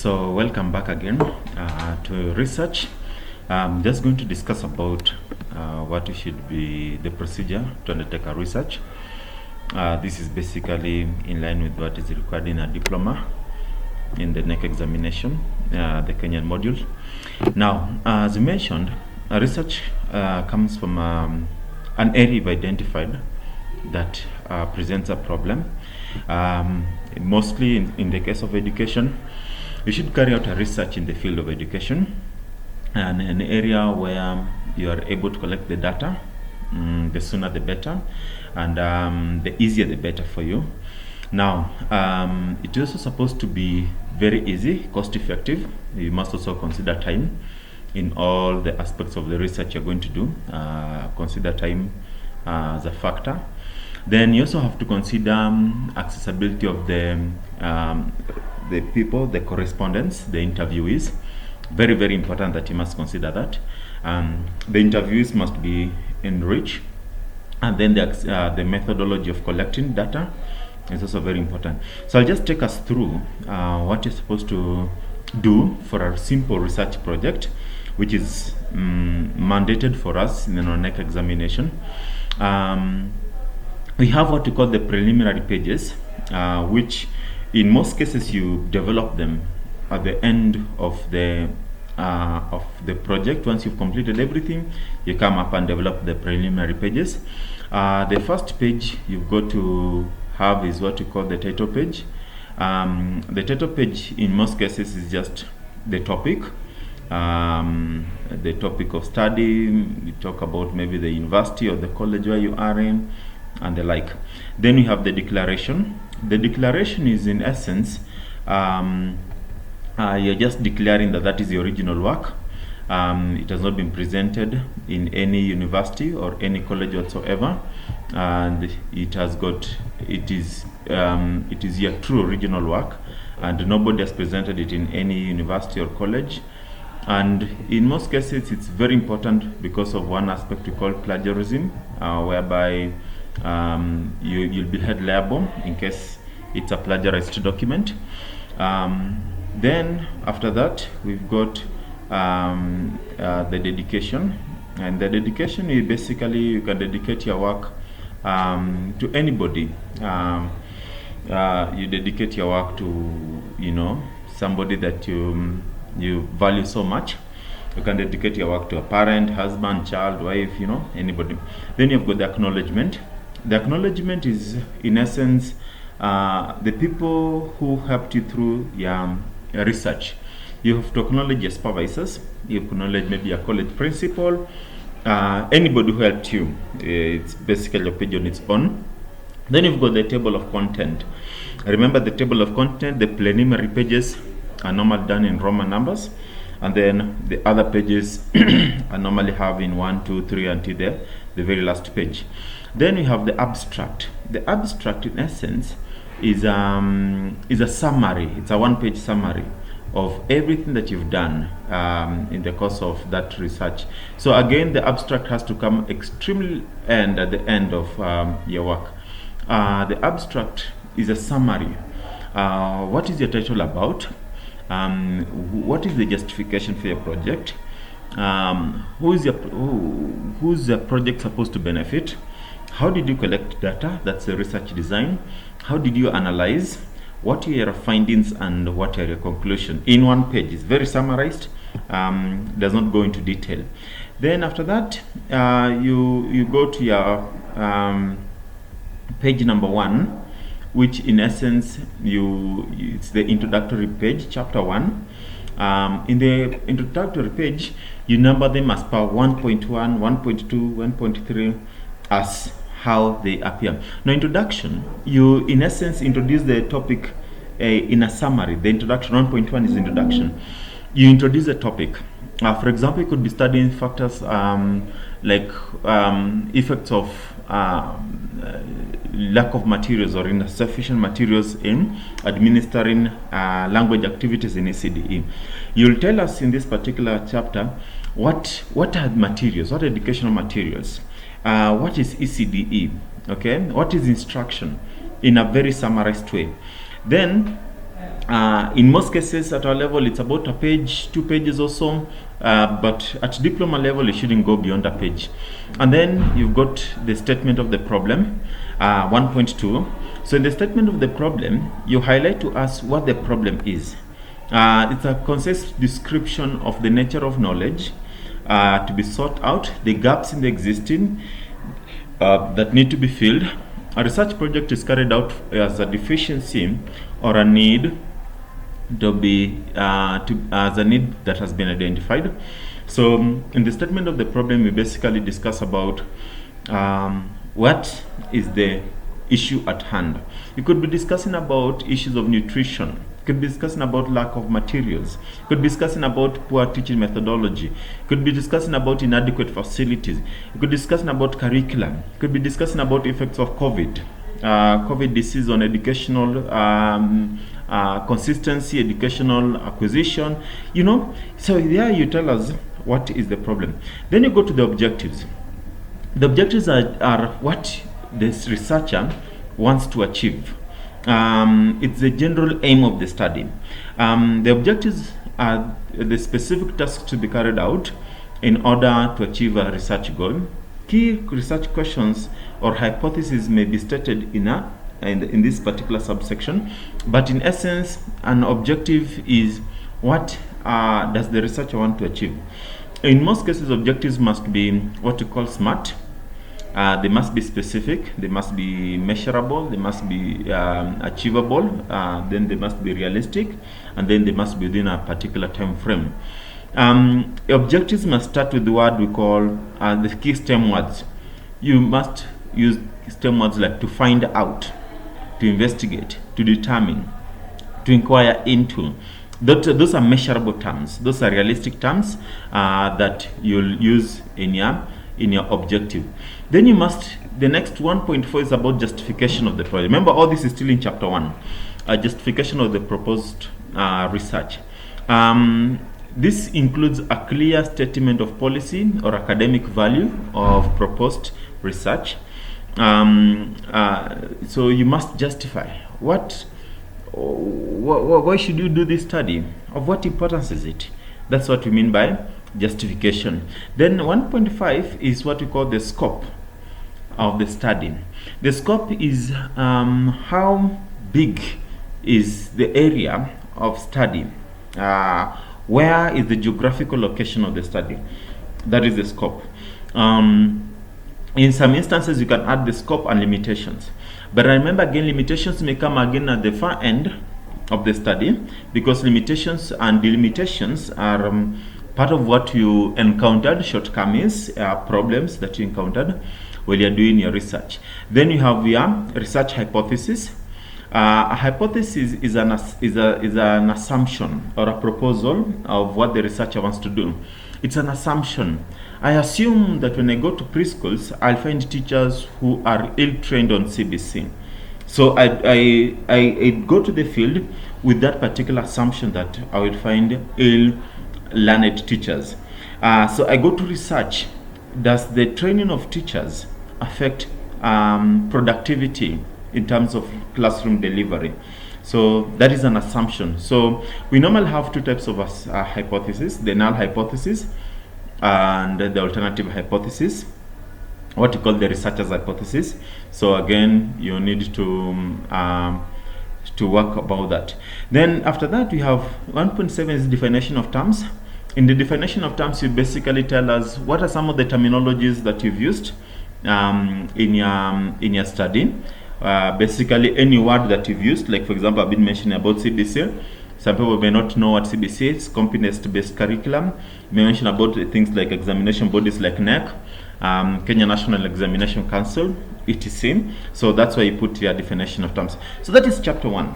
So welcome back again to research. I'm just going to discuss about what should be the procedure to undertake a research. This is basically in line with what is required in a diploma in the NEC examination, the Kenyan module. Now, as you mentioned, research comes from an area you've identified that presents a problem. Mostly in the case of education, you should carry out a research in the field of education and an area where you are able to collect the data. The sooner the better, and the easier the better for you. Now, it is also supposed to be very easy, cost effective. You must also consider time in all the aspects of the research you're going to do. Consider time as a factor. Then you also have to consider accessibility of the people, the correspondents, the interviewees. Very, very important that you must consider that. The interviewees must be enriched, and then the methodology of collecting data is also very important. So I'll just take us through what you're supposed to do for a simple research project, which is mandated for us in the NEC examination. We have what we call the preliminary pages, which in most cases you develop them at the end of the project. Once you've completed everything, you come up and develop the preliminary pages. The first page you've got to have is what we call the title page. The title page in most cases is just the topic of study. You talk about maybe the university or the college where you are in and the like. Then we have the declaration. The declaration is in essence you're just declaring that is the original work. It has not been presented in any university or any college whatsoever, and it is your true original work, and nobody has presented it in any university or college. And in most cases it's very important because of one aspect we call plagiarism, whereby you'll be held liable in case it's a plagiarized document. Then after that we've got the dedication, and the dedication is basically you can dedicate your work to anybody. You dedicate your work to somebody that you value so much. You can dedicate your work to a parent, husband, child, wife, anybody. Then you've got the acknowledgement. The acknowledgement is in essence the people who helped you through your research. You have to acknowledge your supervisors. You acknowledge maybe your college principal, anybody who helped you. It's basically a page on its own. Then you've got the table of content. Remember the table of content, the preliminary pages are normally done in Roman numbers, and then the other pages are normally have in 1, 2, 3 until the very last page. Then we have the abstract. The abstract in essence is a summary. It's a one-page summary of everything that you've done in the course of that research. So again, the abstract has to come extremely at the end of your work. The abstract is a summary. What is your title about? What is the justification for your project? Who's the project supposed to benefit? How did you collect data? That's the research design. How did you analyze? What are your findings and what are your conclusions? In one page, it's very summarized, does not go into detail. Then after that, you go to your page number 1, which in essence, it's the introductory page, chapter 1. In the introductory page, you number them as per 1.1, 1.2, 1.3 as how they appear. Now, introduction, you in essence introduce the topic in a summary. The introduction, 1.1 is introduction. You introduce the topic. For example, you could be studying factors like effects of lack of materials or insufficient materials in administering language activities in ECDE. You'll tell us in this particular chapter what are materials, what are educational materials, what is ECDE, okay, what is instruction in a very summarized way. Then In most cases at our level, it's about a page, 2 pages or so, but at diploma level, it shouldn't go beyond a page. And then you've got the statement of the problem, 1.2. So in the statement of the problem, you highlight to us what the problem is. It's a concise description of the nature of knowledge to be sought out, the gaps in the existing that need to be filled. A research project is carried out as a deficiency or a need to be as a need that has been identified. So in the statement of the problem, we basically discuss about what is the issue at hand. You could be discussing about issues of nutrition. You could be discussing about lack of materials. You could be discussing about poor teaching methodology. You could be discussing about inadequate facilities. You could be discussing about curriculum. You could be discussing about effects of COVID disease on educational consistency, educational acquisition, So there you tell us what is the problem. Then you go to the objectives. The objectives are what this researcher wants to achieve. It's the general aim of the study. The objectives are the specific tasks to be carried out in order to achieve a research goal. Key research questions or hypotheses may be stated in this particular subsection, but in essence, an objective is what does the researcher want to achieve. In most cases, objectives must be what we call SMART. They must be specific, they must be measurable, they must be achievable, then they must be realistic, and then they must be within a particular time frame. Objectives must start with the word we call the key STEM words. You must use STEM words like to find out, to investigate, to determine, to inquire into. Those are measurable terms. Those are realistic terms that you'll use in your objective. Then the next 1.4 is about justification of the project. Remember, all this is still in chapter 1. Justification of the proposed research. This includes a clear statement of policy or academic value of proposed research. So you must justify why should you do this study? Of what importance is it? That's what we mean by justification. Then 1.5 is what we call the scope of the study. The scope is how big is the area of study. Where is the geographical location of the study? That is the scope. In some instances, you can add the scope and limitations. But remember, again, limitations may come again at the far end of the study, because limitations and delimitations are part of what you encountered, shortcomings, problems that you encountered while you're doing your research. Then you have your research hypothesis. A hypothesis is an assumption or a proposal of what the researcher wants to do. It's an assumption. I assume that when I go to preschools, I'll find teachers who are ill-trained on CBC. So I go to the field with that particular assumption that I will find ill-learned teachers. So I go to research. Does the training of teachers affect productivity in terms of classroom delivery? So that is an assumption. So we normally have two types of hypothesis: the null hypothesis and the alternative hypothesis, what you call the researcher's hypothesis. So again, you need to work about that. Then after that, we have 1.7 is definition of terms. In the definition of terms, you basically tell us what are some of the terminologies that you've used in your study. Basically any word that you've used, like for example, I've been mentioning about CBC. Some people may not know what CBC is, competence-based curriculum. You may mention about things like examination bodies like NEC, Kenya National Examination Council, etc. So that's why you put your definition of terms. So that is chapter 1.